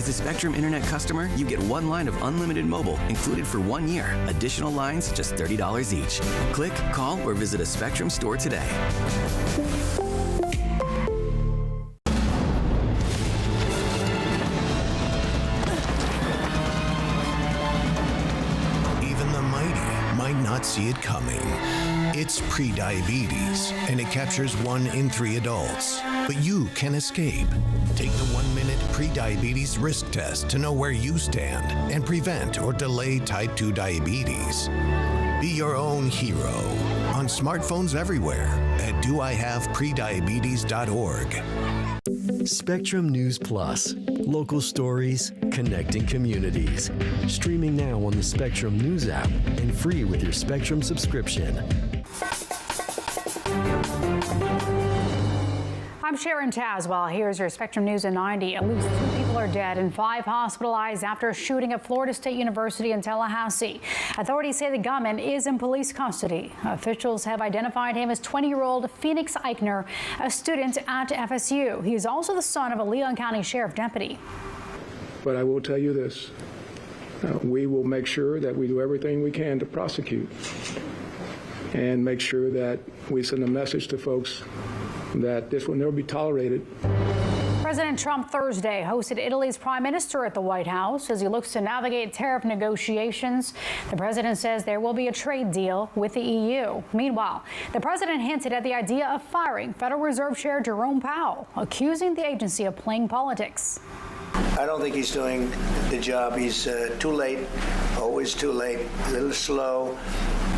As a Spectrum Internet customer, you get one line of unlimited mobile included for 1 year. Additional lines, just $30 each. Click, call, or visit a Spectrum store today. Even the mighty might not see it coming. It's prediabetes, and it captures 1 in 3 adults. But you can escape. Take the 1-minute prediabetes risk test to know where you stand and prevent or delay type 2 diabetes. Be your own hero on smartphones everywhere at doihaveprediabetes.org. Spectrum News Plus. Local stories, connecting communities. Streaming now on the Spectrum News app and free with your Spectrum subscription. I'm Sharon Tazwell. Here's your Spectrum News at 90. At least 2 people are dead and 5 hospitalized after a shooting at Florida State University in Tallahassee. Authorities say the gunman is in police custody. Officials have identified him as 20-year-old Phoenix Eichner, a student at FSU. He is also the son of a Leon County Sheriff deputy. But I will tell you this. We will make sure that we do everything we can to prosecute and make sure that we send a message to folks that this will never be tolerated. President Trump Thursday hosted Italy's prime minister at the White House as he looks to navigate tariff negotiations. The president says there will be a trade deal with the EU. Meanwhile, the president hinted at the idea of firing Federal Reserve Chair Jerome Powell, accusing the agency of playing politics. I don't think he's doing the job. He's too late, always too late, a little slow,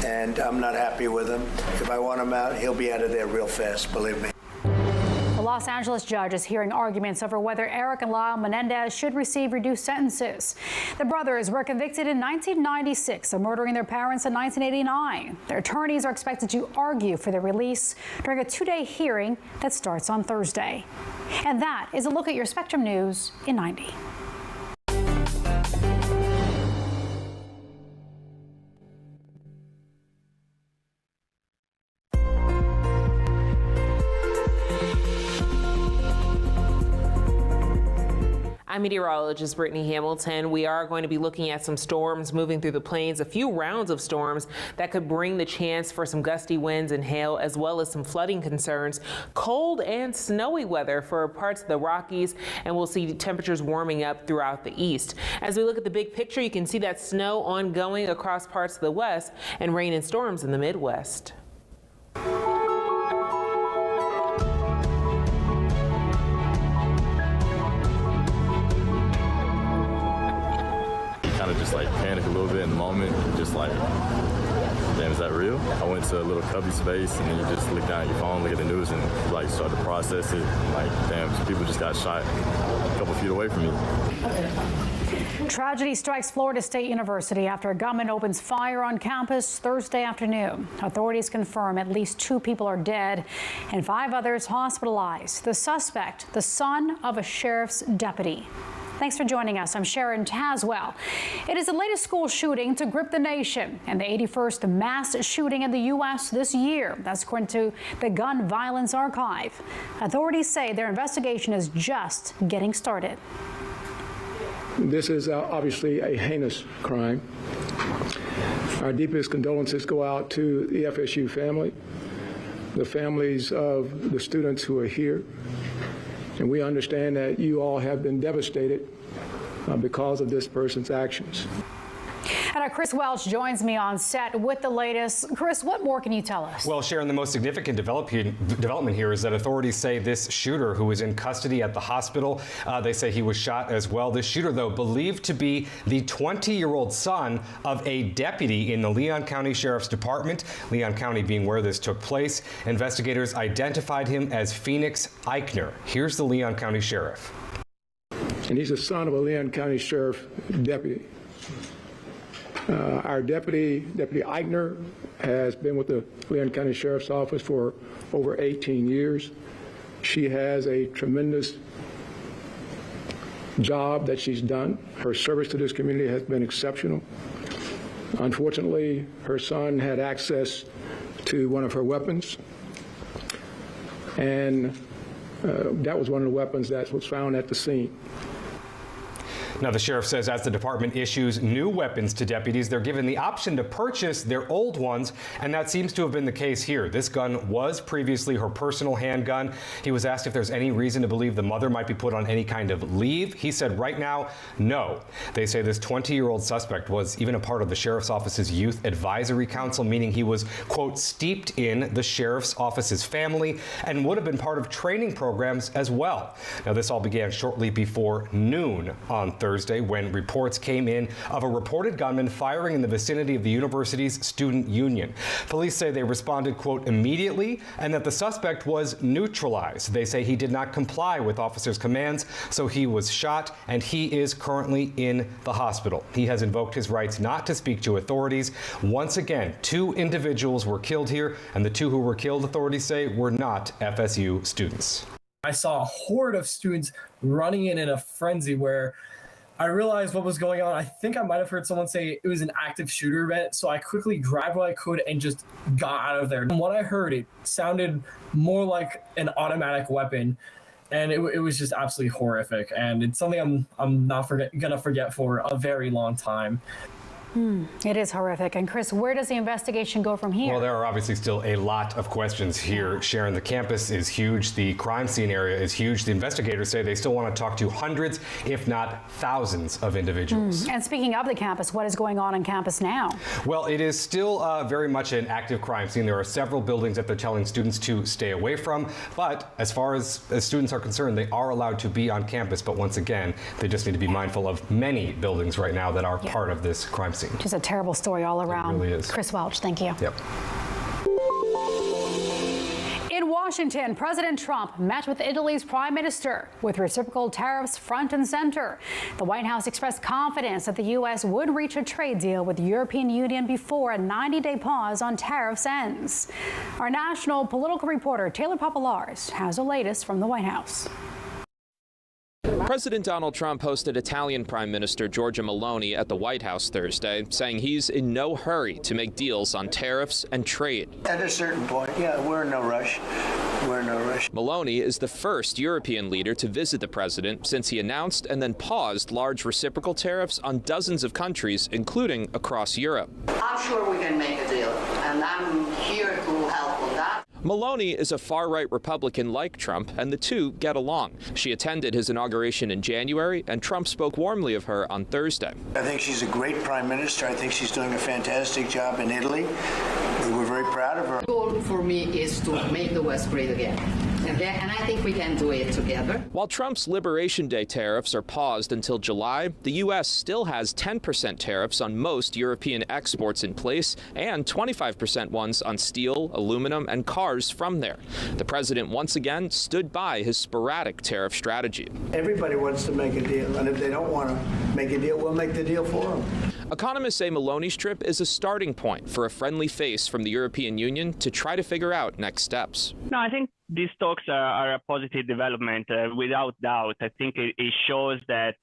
and I'm not happy with him. If I want him out, he'll be out of there real fast, believe me. A Los Angeles judge is hearing arguments over whether Eric and Lyle Menendez should receive reduced sentences. The brothers were convicted in 1996 of murdering their parents in 1989. Their attorneys are expected to argue for their release during a 2-day hearing that starts on Thursday. And that is a look at your Spectrum News in 90. I'm meteorologist Brittany Hamilton. We are going to be looking at some storms moving through the plains, a few rounds of storms that could bring the chance for some gusty winds and hail, as well as some flooding concerns, cold and snowy weather for parts of the Rockies, and we'll see temperatures warming up throughout the east. As we look at the big picture, you can see that snow ongoing across parts of the west and rain and storms in the Midwest. Kind of just like panic a little bit in the moment, just like, damn, is that real? I went to a little cubby space and then you just look down at your phone, look at the news and like start to process it. Like, damn, some people just got shot a couple feet away from me. Tragedy strikes Florida State University after a gunman opens fire on campus Thursday afternoon. Authorities confirm at least 2 people are dead and 5 others hospitalized. The suspect, the son of a sheriff's deputy. Thanks for joining us. I'm Sharon Tazwell. It is the latest school shooting to grip the nation and the 81st mass shooting in the U.S. this year. That's according to the Gun Violence Archive. Authorities say their investigation is just getting started. This is obviously a heinous crime. Our deepest condolences go out to the FSU family, the families of the students who are here. And we understand that you all have been devastated because of this person's actions. And our Chris Welch joins me on set with the latest. Chris, what more can you tell us? Well, Sharon, the most significant development here is that authorities say this shooter, who is in custody at the hospital, they say he was shot as well. This shooter, though, believed to be the 20-year-old son of a deputy in the Leon County Sheriff's Department, Leon County being where this took place. Investigators identified him as Phoenix Eichner. Here's the Leon County Sheriff. And he's the son of a Leon County Sheriff deputy. Our Deputy Eichner, has been with the Leon County Sheriff's Office for over 18 years. She has a tremendous job that she's done. Her service to this community has been exceptional. Unfortunately, her son had access to one of her weapons, and that was one of the weapons that was found at the scene. Now, the sheriff says as the department issues new weapons to deputies, they're given the option to purchase their old ones, and that seems to have been the case here. This gun was previously her personal handgun. He was asked if there's any reason to believe the mother might be put on any kind of leave. He said right now, no. They say this 20-year-old suspect was even a part of the sheriff's office's youth advisory council, meaning he was, quote, steeped in the sheriff's office's family and would have been part of training programs as well. Now, this all began shortly before noon on Thursday when reports came in of a reported gunman firing in the vicinity of the university's student union. Police say they responded, quote, immediately, and that the suspect was neutralized. They say he did not comply with officers' commands, so he was shot, and he is currently in the hospital. He has invoked his rights not to speak to authorities. Once again, 2 individuals were killed here, and the 2 who were killed, authorities say, were not FSU students. I saw a horde of students running in a frenzy where I realized what was going on. I think I might have heard someone say it was an active shooter event, so I quickly grabbed what I could and just got out of there. And what I heard, it sounded more like an automatic weapon, and it was just absolutely horrific. And it's something I'm not gonna forget for a very long time. It is horrific. And Chris, where does the investigation go from here? Well, there are obviously still a lot of questions here. Sharon, the campus is huge. The crime scene area is huge. The investigators say they still want to talk to hundreds, if not thousands, of individuals. And speaking of the campus, what is going on campus now? Well, it is still very much an active crime scene. There are several buildings that they're telling students to stay away from. But as far as students are concerned, they are allowed to be on campus. But once again, they just need to be mindful of many buildings right now that are part of this crime scene. Just a terrible story all around. It really is. Chris Welch, thank you. Yep. In Washington, President Trump met with Italy's prime minister with reciprocal tariffs front and center. The White House expressed confidence that the U.S. would reach a trade deal with the European Union before a 90-day pause on tariffs ends. Our national political reporter Taylor Popolaris has the latest from the White House. President Donald Trump hosted Italian Prime Minister Giorgia Meloni at the White House Thursday, saying he's in no hurry to make deals on tariffs and trade. At a certain point, yeah, we're in no rush. We're in no rush. Meloni is the first European leader to visit the president since he announced and then paused large reciprocal tariffs on dozens of countries, including across Europe. I'm sure we can make a deal, and I'm here to help with that. Meloni is a far-right Republican like Trump, and the two get along. She attended his inauguration in January, and Trump spoke warmly of her on Thursday. I think she's a great prime minister. I think she's doing a fantastic job in Italy. We're very proud of her. The goal for me is to make the West great again. And I think we can do it together. While Trump's Liberation Day tariffs are paused until July, the U.S. still has 10% tariffs on most European exports in place and 25% ones on steel, aluminum, and cars from there. The president once again stood by his sporadic tariff strategy. Everybody wants to make a deal, and if they don't want to make a deal, we'll make the deal for them. Economists say Meloni's trip is a starting point for a friendly face from the European Union to try to figure out next steps. No, I think these talks are a positive development, without doubt. I think it shows that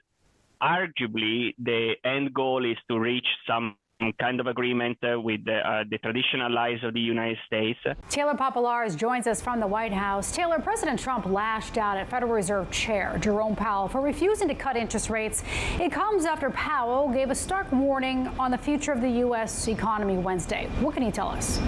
arguably the end goal is to reach some kind of agreement with the traditional allies of the United States. Taylor Popolaris joins us from the White House. Taylor, President Trump lashed out at Federal Reserve Chair Jerome Powell for refusing to cut interest rates. It comes after Powell gave a stark warning on the future of the U.S. economy Wednesday. What can he tell us?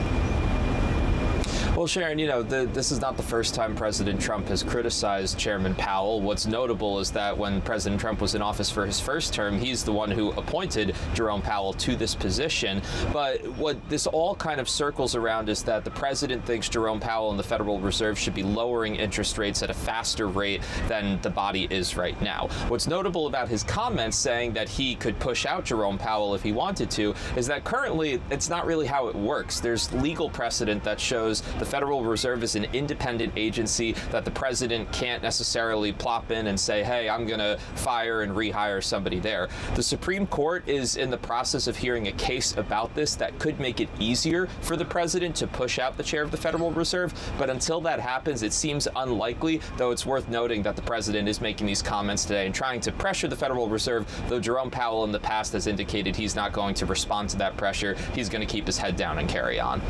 Well, Sharon, this is not the first time President Trump has criticized Chairman Powell. What's notable is that when President Trump was in office for his first term, he's the one who appointed Jerome Powell to this position. But what this all kind of circles around is that the president thinks Jerome Powell and the Federal Reserve should be lowering interest rates at a faster rate than the body is right now. What's notable about his comments saying that he could push out Jerome Powell if he wanted to is that currently it's not really how it works. There's legal precedent that shows the Federal Reserve is an independent agency that the president can't necessarily plop in and say, hey, I'm going to fire and rehire somebody there. The Supreme Court is in the process of hearing a case about this that could make it easier for the president to push out the chair of the Federal Reserve. But until that happens, it seems unlikely, though it's worth noting that the president is making these comments today and trying to pressure the Federal Reserve, though Jerome Powell in the past has indicated he's not going to respond to that pressure. He's going to keep his head down and carry on.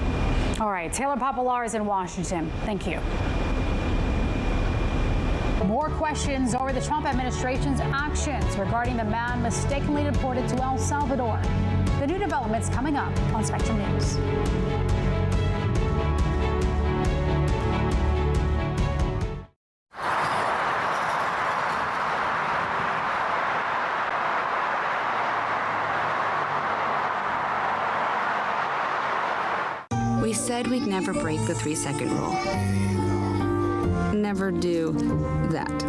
All right, Taylor Popolaris in Washington. Thank you. More questions over the Trump administration's actions regarding the man mistakenly deported to El Salvador. The new developments coming up on Spectrum News. We said we'd never break the 3-second rule. Never do that.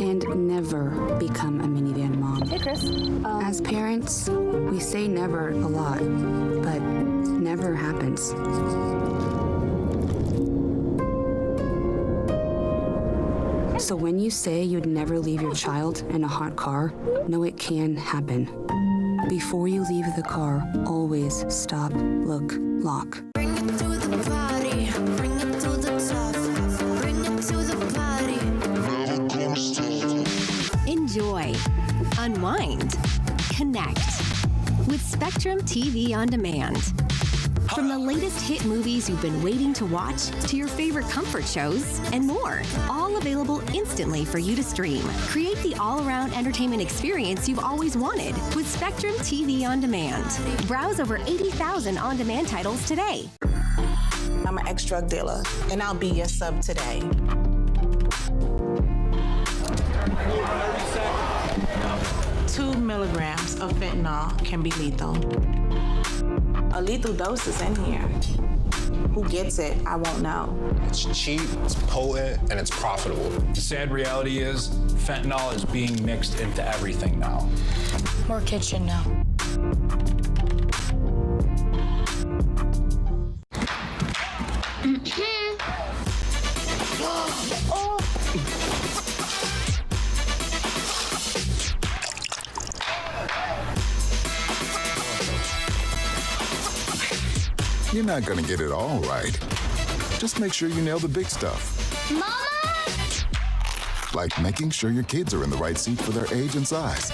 And never become a minivan mom. Hey, Chris. As parents, we say never a lot, but never happens. So when you say you'd never leave your child in a hot car, know it can happen. Before you leave the car, always stop, look, lock. Bring it to the party, bring it to the top, bring it to the party. Never gonna stop. Enjoy, unwind, connect with Spectrum TV on Demand. From the latest hit movies you've been waiting to watch to your favorite comfort shows and more, all available instantly for you to stream. Create the all-around entertainment experience you've always wanted with Spectrum TV on Demand. Browse over 80,000 on-demand titles today. I'm an ex-drug dealer, and I'll be your sub today. Two milligrams of fentanyl can be lethal. A lethal dose is in here. Who gets it, I won't know. It's cheap, it's potent, and it's profitable. The sad reality is, fentanyl is being mixed into everything now. More kitchen now. You're not gonna get it all right. Just make sure you nail the big stuff. Mama! Like making sure your kids are in the right seat for their age and size.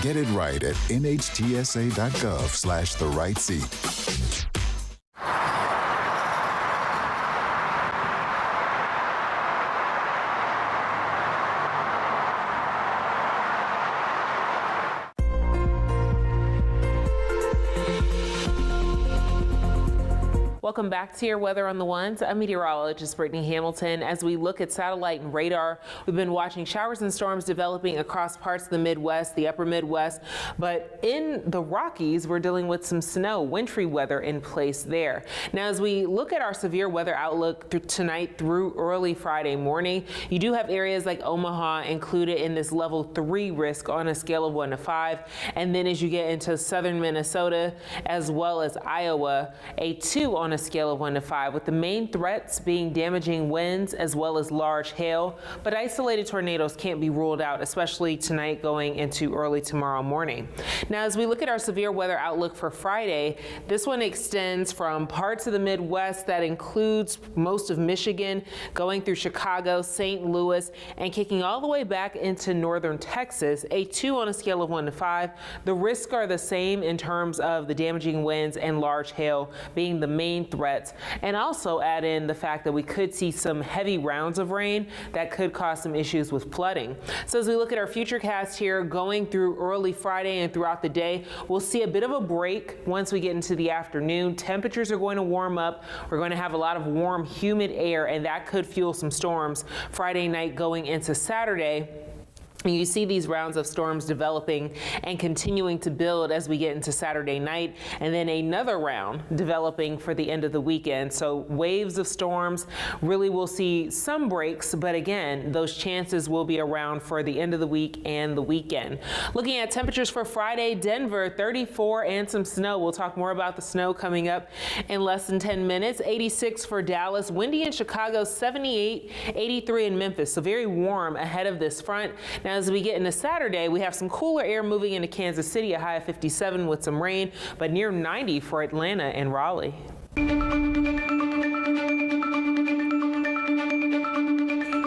Get it right at nhtsa.gov/the-right-seat. Welcome back to your Weather on the Ones. I'm meteorologist Brittany Hamilton. As we look at satellite and radar, we've been watching showers and storms developing across parts of the Midwest, the upper Midwest, but in the Rockies, we're dealing with some snow, wintry weather in place there. Now, as we look at our severe weather outlook tonight through early Friday morning, you do have areas like Omaha included in this level 3 risk on a scale of 1 to 5. And then as you get into southern Minnesota, as well as Iowa, a 2 on a scale of 1 to 5, with the main threats being damaging winds as well as large hail, but isolated tornadoes can't be ruled out, especially tonight going into early tomorrow morning. Now, as we look at our severe weather outlook for Friday, this one extends from parts of the Midwest that includes most of Michigan, going through Chicago, St. Louis, and kicking all the way back into northern Texas, a 2 on a scale of 1 to 5. The risks are the same in terms of the damaging winds and large hail being the main threats, and also add in the fact that we could see some heavy rounds of rain that could cause some issues with flooding. So as we look at our futurecast here going through early Friday and throughout the day, we'll see a bit of a break once we get into the afternoon. Temperatures are going to warm up. We're going to have a lot of warm, humid air, and that could fuel some storms Friday night going into Saturday. And you see these rounds of storms developing and continuing to build as we get into Saturday night, and then another round developing for the end of the weekend. So waves of storms, really we'll see some breaks, but again, those chances will be around for the end of the week and the weekend. Looking at temperatures for Friday, Denver 34 and some snow. We'll talk more about the snow coming up in less than 10 minutes. 86 for Dallas, windy in Chicago, 78, 83 in Memphis. So very warm ahead of this front. Now, as we get into Saturday, we have some cooler air moving into Kansas City, a high of 57 with some rain, but near 90 for Atlanta and Raleigh.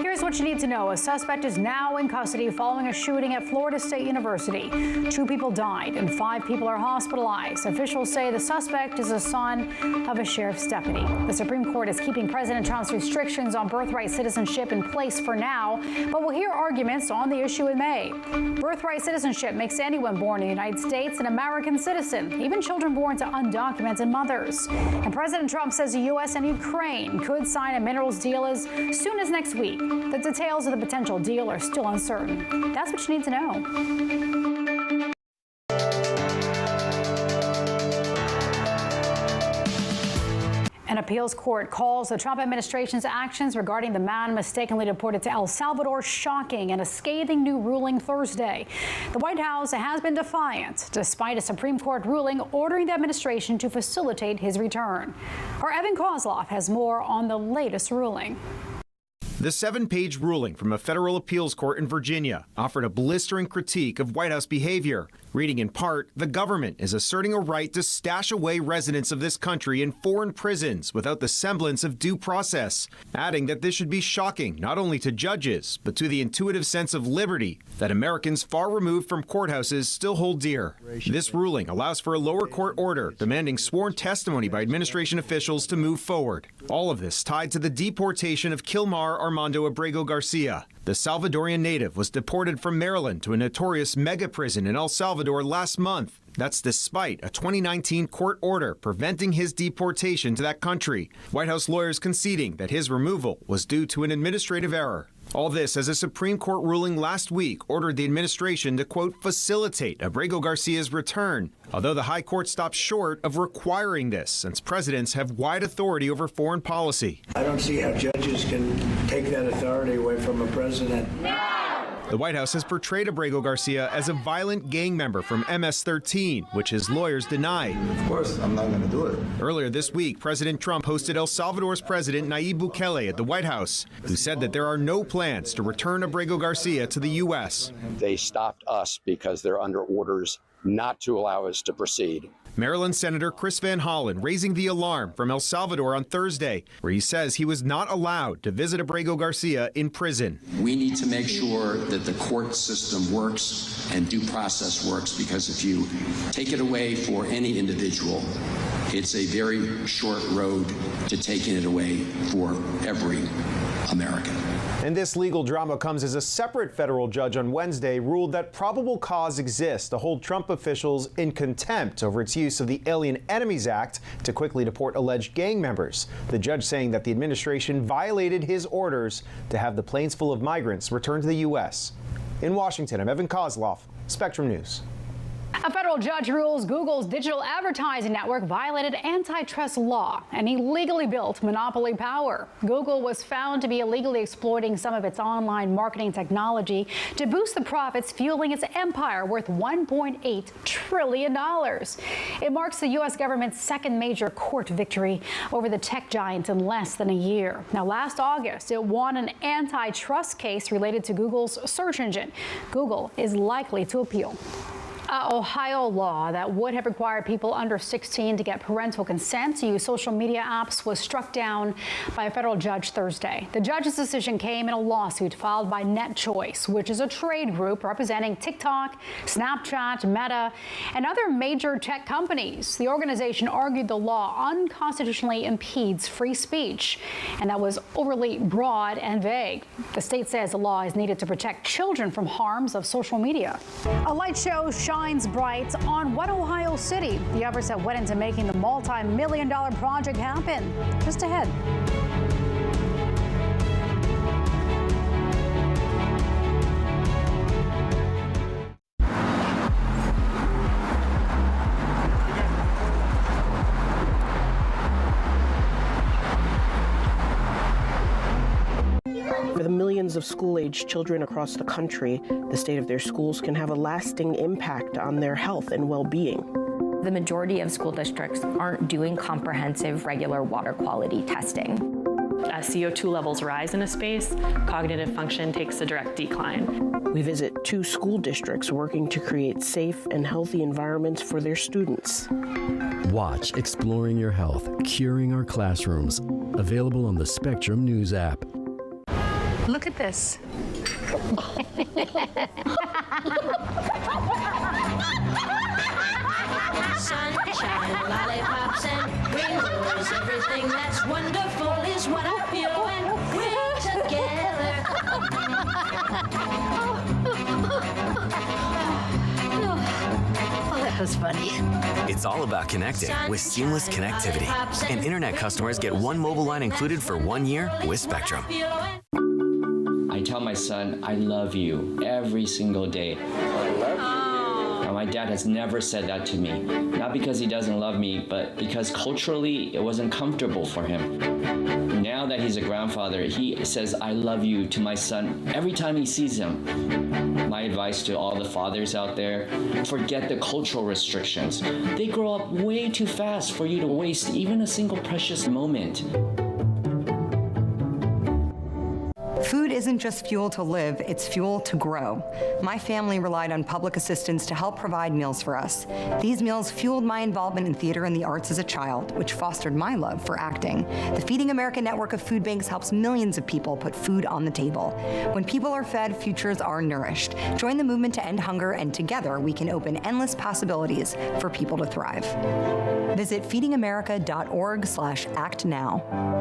Here's what what you need to know. A suspect is now in custody following a shooting at Florida State University. 2 people died and 5 people are hospitalized. Officials say the suspect is the son of a sheriff's deputy. The Supreme Court is keeping President Trump's restrictions on birthright citizenship in place for now, but we'll hear arguments on the issue in May. Birthright citizenship makes anyone born in the United States an American citizen, even children born to undocumented mothers. And President Trump says the U.S. and Ukraine could sign a minerals deal as soon as next week. The details of the potential deal are still uncertain. That's what you need to know. An appeals court calls the Trump administration's actions regarding the man mistakenly deported to El Salvador shocking and a scathing new ruling Thursday. The White House has been defiant, despite a Supreme Court ruling ordering the administration to facilitate his return. Our Evan Kozloff has more on the latest ruling. The 7-page ruling from a federal appeals court in Virginia offered a blistering critique of White House behavior. Reading in part, the government is asserting a right to stash away residents of this country in foreign prisons without the semblance of due process, adding that this should be shocking not only to judges, but to the intuitive sense of liberty that Americans far removed from courthouses still hold dear. This ruling allows for a lower court order demanding sworn testimony by administration officials to move forward. All of this tied to the deportation of Kilmar Armando Abrego Garcia. The Salvadorian native was deported from Maryland to a notorious mega prison in El Salvador last month. That's despite a 2019 court order preventing his deportation to that country. White House lawyers conceding that his removal was due to an administrative error. All this as a Supreme Court ruling last week ordered the administration to, quote, facilitate Abrego Garcia's return, although the High Court stopped short of requiring this since presidents have wide authority over foreign policy. I don't see how judges can take that authority away from a president. The White House has portrayed Abrego Garcia as a violent gang member from MS-13, which his lawyers deny. Of course, I'm not going to do it. Earlier this week, President Trump hosted El Salvador's President Nayib Bukele at the White House, who said that there are no plans to return Abrego Garcia to the U.S. They stopped us because they're under orders not to allow us to proceed. Maryland Senator Chris Van Hollen raising the alarm from El Salvador on Thursday, where he says he was not allowed to visit Abrego Garcia in prison. We need to make sure that the court system works and due process works, because if you take it away for any individual, it's a very short road to taking it away for every American. And this legal drama comes as a separate federal judge on Wednesday ruled that probable cause exists to hold Trump officials in contempt over its use of the Alien Enemies Act to quickly deport alleged gang members. The judge saying that the administration violated his orders to have the planes full of migrants return to the U.S. In Washington, I'm Evan Kozloff, Spectrum News. A federal judge rules Google's digital advertising network violated antitrust law and illegally built monopoly power. Google was found to be illegally exploiting some of its online marketing technology to boost the profits fueling its empire worth $1.8 trillion. It marks the U.S. government's second major court victory over the tech giant in less than a year. Now, last August, it won an antitrust case related to Google's search engine. Google is likely to appeal. Ohio law that would have required people under 16 to get parental consent to use social media apps was struck down by a federal judge Thursday. The judge's decision came in a lawsuit filed by NetChoice, which is a trade group representing TikTok, Snapchat, Meta, and other major tech companies. The organization argued the law unconstitutionally impedes free speech and that was overly broad and vague. The state says the law is needed to protect children from harms of social media. A light show shines bright on One Ohio City. The efforts that went into making the multi-million-dollar project happen. Just ahead. For the millions of school-aged children across the country, the state of their schools can have a lasting impact on their health and well-being. The majority of school districts aren't doing comprehensive regular water quality testing. As CO2 levels rise in a space, cognitive function takes a direct decline. We visit 2 school districts working to create safe and healthy environments for their students. Watch Exploring Your Health, Curing Our Classrooms, available on the Spectrum News app. Look at this. Sunshine, lollipops, and rainbows. Everything that's wonderful is what I feel when we're together. Oh, that was funny. It's all about connecting with seamless connectivity. And internet customers get one mobile line included for 1 year with Spectrum. I tell my son, I love you every single day. I love you. Now, my dad has never said that to me. Not because he doesn't love me, but because culturally it wasn't comfortable for him. Now that he's a grandfather, he says, I love you to my son every time he sees him. My advice to all the fathers out there, forget the cultural restrictions. They grow up way too fast for you to waste even a single precious moment. Food isn't just fuel to live, it's fuel to grow. My family relied on public assistance to help provide meals for us. These meals fueled my involvement in theater and the arts as a child, which fostered my love for acting. The Feeding America network of food banks helps millions of people put food on the table. When people are fed, futures are nourished. Join the movement to end hunger, and together we can open endless possibilities for people to thrive. Visit feedingamerica.org/actnow.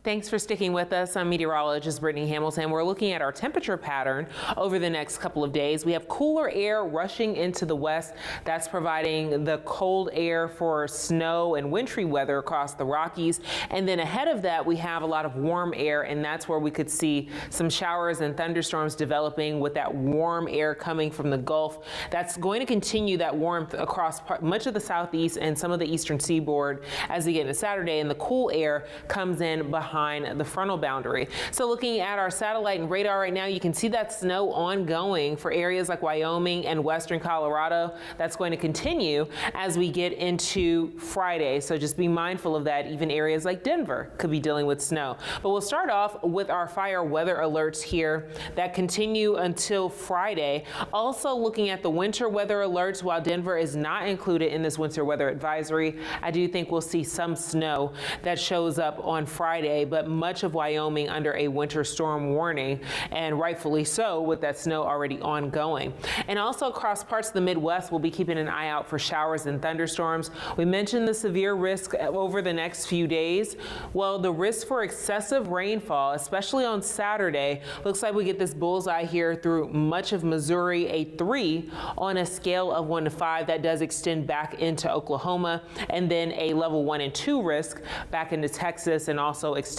Thanks for sticking with us. I'm meteorologist Brittany Hamilton. We're looking at our temperature pattern over the next couple of days. We have cooler air rushing into the west. That's providing the cold air for snow and wintry weather across the Rockies. And then ahead of that, we have a lot of warm air, and that's where we could see some showers and thunderstorms developing with that warm air coming from the Gulf. That's going to continue that warmth across much of the southeast and some of the eastern seaboard as we get into Saturday, and the cool air comes in behind the frontal boundary. So looking at our satellite and radar right now, you can see that snow ongoing for areas like Wyoming and western Colorado. That's going to continue as we get into Friday. So just be mindful of that. Even areas like Denver could be dealing with snow. But we'll start off with our fire weather alerts here that continue until Friday. Also looking at the winter weather alerts, while Denver is not included in this winter weather advisory, I do think we'll see some snow that shows up on Friday, but much of Wyoming under a winter storm warning, and rightfully so with that snow already ongoing. And also across parts of the Midwest, we'll be keeping an eye out for showers and thunderstorms. We mentioned the severe risk over the next few days. Well, the risk for excessive rainfall, especially on Saturday, looks like we get this bullseye here through much of Missouri, a 3 on a scale of 1 to 5. That does extend back into Oklahoma, and then a level 1 and 2 risk back into Texas, and also extending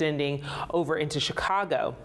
over into Chicago.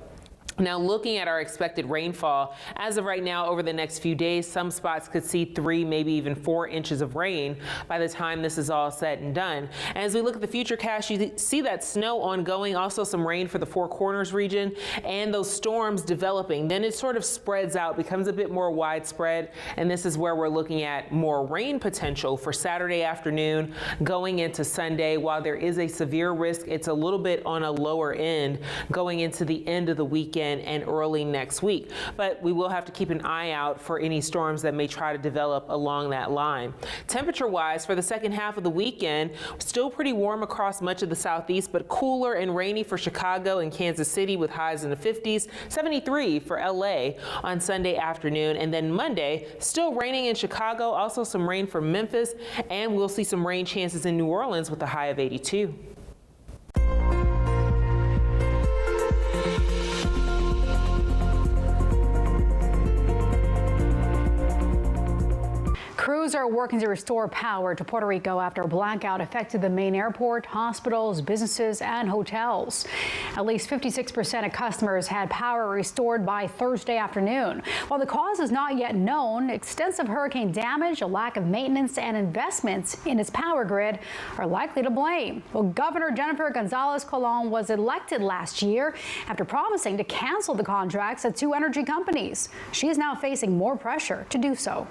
Now looking at our expected rainfall, as of right now over the next few days, some spots could see 3, maybe even 4 inches of rain by the time this is all said and done. As we look at the futurecast, you see that snow ongoing, also some rain for the Four Corners region, and those storms developing. Then it sort of spreads out, becomes a bit more widespread, and this is where we're looking at more rain potential for Saturday afternoon going into Sunday. While there is a severe risk, it's a little bit on a lower end going into the end of the weekend and early next week. But we will have to keep an eye out for any storms that may try to develop along that line. Temperature-wise, for the second half of the weekend, still pretty warm across much of the southeast, but cooler and rainy for Chicago and Kansas City with highs in the 50s, 73 for LA on Sunday afternoon. And then Monday, still raining in Chicago, also some rain for Memphis, and we'll see some rain chances in New Orleans with a high of 82. Crews are working to restore power to Puerto Rico after a blackout affected the main airport, hospitals, businesses, and hotels. At least 56% of customers had power restored by Thursday afternoon. While the cause is not yet known, extensive hurricane damage, a lack of maintenance, and investments in its power grid are likely to blame. Well, Governor Jennifer Gonzalez Colon was elected last year after promising to cancel the contracts at 2 energy companies. She is now facing more pressure to do so.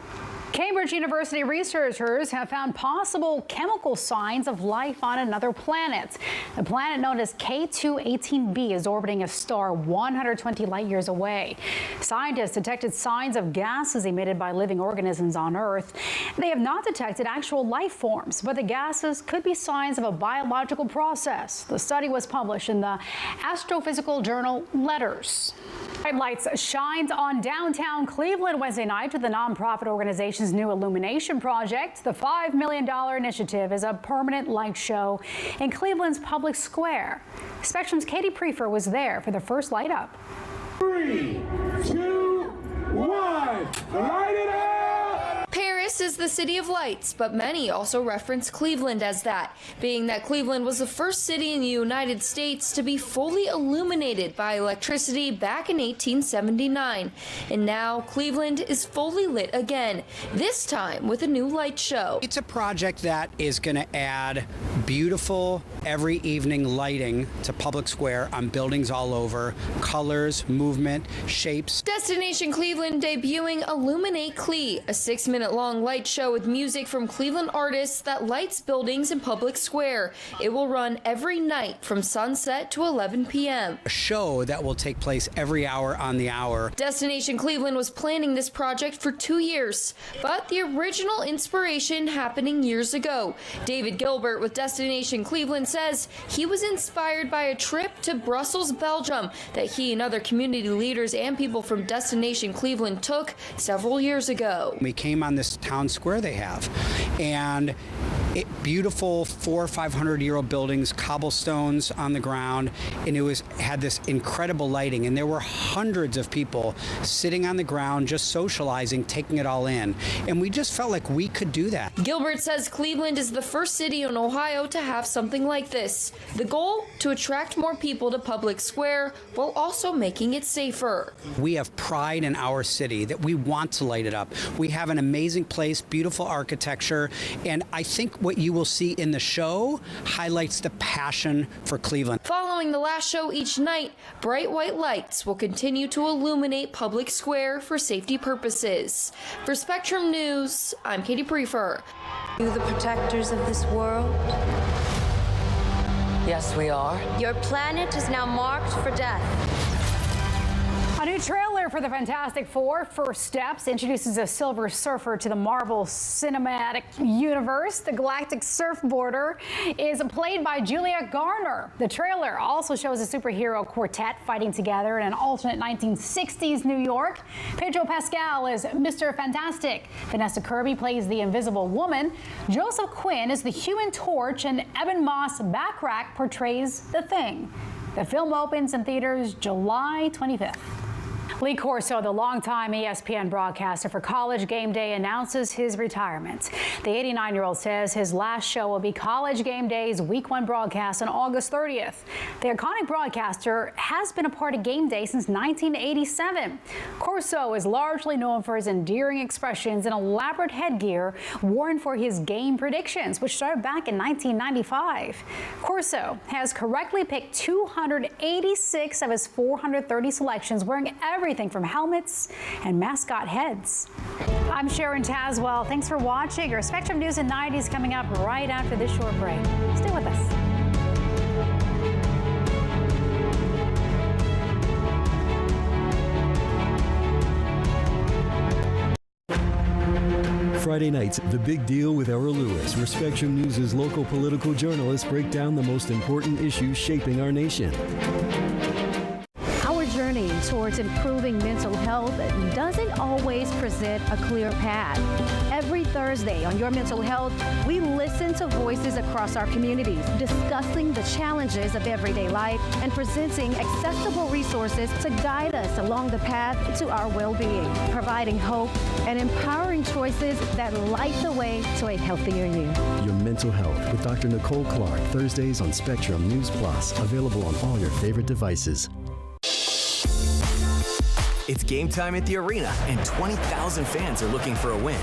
Cambridge University researchers have found possible chemical signs of life on another planet. The planet known as K2-18b is orbiting a star 120 light years away. Scientists detected signs of gases emitted by living organisms on Earth. They have not detected actual life forms, but the gases could be signs of a biological process. The study was published in the astrophysical journal Letters. Lights shined on downtown Cleveland Wednesday night with the nonprofit organization's new illumination project. The $5 million initiative is a permanent light show in Cleveland's public square. Spectrum's Katie Prefer was there for the first light up. 3, 2, 1, light it up! Paris is the city of lights, but many also reference Cleveland as that, being that Cleveland was the first city in the United States to be fully illuminated by electricity back in 1879. And now Cleveland is fully lit again, this time with a new light show. It's a project that is going to add beautiful every evening lighting to public square on buildings all over, colors, movement, shapes. Destination Cleveland debuting Illuminate Cle, a 6-minute-long light show with music from Cleveland artists that lights buildings in public square. It will run every night from sunset to 11 p.m. A show that will take place every hour on the hour. Destination Cleveland was planning this project for 2 years, but the original inspiration happening years ago. David Gilbert with Destination Cleveland says he was inspired by a trip to Brussels, Belgium that he and other community leaders and people from Destination Cleveland took several years ago. We came on this town square they have, and beautiful 400 or 500-year-old buildings, cobblestones on the ground, and it had this incredible lighting, and there were hundreds of people sitting on the ground just socializing, taking it all in, and we just felt like we could do that. Gilbert says Cleveland is the first city in Ohio to have something like this. The goal, to attract more people to public square while also making it safer. We have pride in our city that we want to light it up. We have an amazing place, beautiful architecture, and I think what you will see in the show highlights the passion for Cleveland. Following the last show each night, bright white lights will continue to illuminate public square for safety purposes. For Spectrum News, I'm Katie Prefer. You the protectors of this world? Yes, we are. Your planet is now marked for death. A new trailer for the Fantastic Four, First Steps, introduces a Silver Surfer to the Marvel Cinematic Universe. The Galactic Surfboarder is played by Julia Garner. The trailer also shows a superhero quartet fighting together in an alternate 1960s New York. Pedro Pascal is Mr. Fantastic. Vanessa Kirby plays the Invisible Woman. Joseph Quinn is the Human Torch, and Evan Moss-Backrack portrays the Thing. The film opens in theaters July 25th. Lee Corso, the longtime ESPN broadcaster for College Game Day, announces his retirement. The 89-year-old says his last show will be College Game Day's Week 1 broadcast on August 30th. The iconic broadcaster has been a part of Game Day since 1987. Corso is largely known for his endearing expressions and elaborate headgear worn for his game predictions, which started back in 1995. Corso has correctly picked 286 of his 430 selections, wearing everything from helmets and mascot heads. I'm Sharon Tazwell. Thanks for watching. Your Spectrum News and 90s coming up right after this short break. Stay with us. Friday nights, The Big Deal with Errol Lewis, where Spectrum News' local political journalists break down the most important issues shaping our nation. Our journey towards improving mental health doesn't always present a clear path. Every Thursday on Your Mental Health, we listen to voices across our communities, discussing the challenges of everyday life and presenting accessible resources to guide us along the path to our well-being, providing hope and empowering choices that light the way to a healthier you. Your Mental Health with Dr. Nicole Clark, Thursdays on Spectrum News Plus, available on all your favorite devices. It's game time at the arena, and 20,000 fans are looking for a win.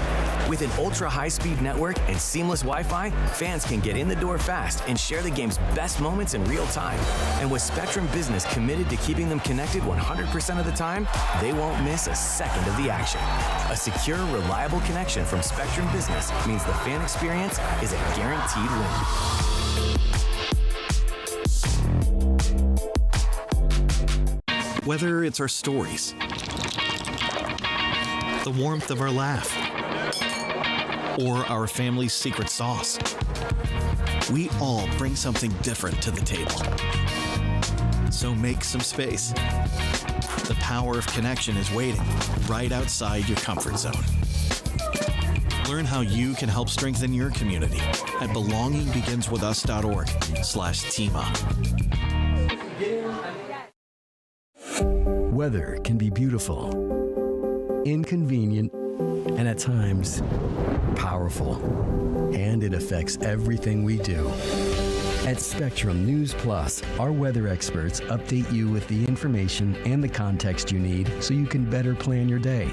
With an ultra-high-speed network and seamless Wi-Fi, fans can get in the door fast and share the game's best moments in real time. And with Spectrum Business committed to keeping them connected 100% of the time, they won't miss a second of the action. A secure, reliable connection from Spectrum Business means the fan experience is a guaranteed win. Whether it's our stories, the warmth of our laugh, or our family's secret sauce, we all bring something different to the table. So make some space. The power of connection is waiting right outside your comfort zone. Learn how you can help strengthen your community at belongingbeginswithus.org/teamup. Weather can be beautiful, inconvenient, and at times powerful. And it affects everything we do. At Spectrum News Plus, our weather experts update you with the information and the context you need so you can better plan your day.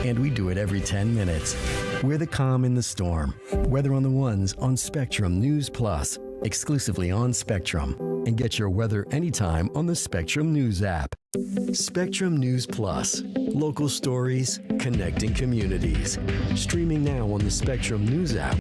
And we do it every 10 minutes. We're the calm in the storm. Weather on the Ones on Spectrum News Plus, exclusively on Spectrum. And get your weather anytime on the Spectrum News app. Spectrum News Plus, local stories, connecting communities. Streaming now on the Spectrum News app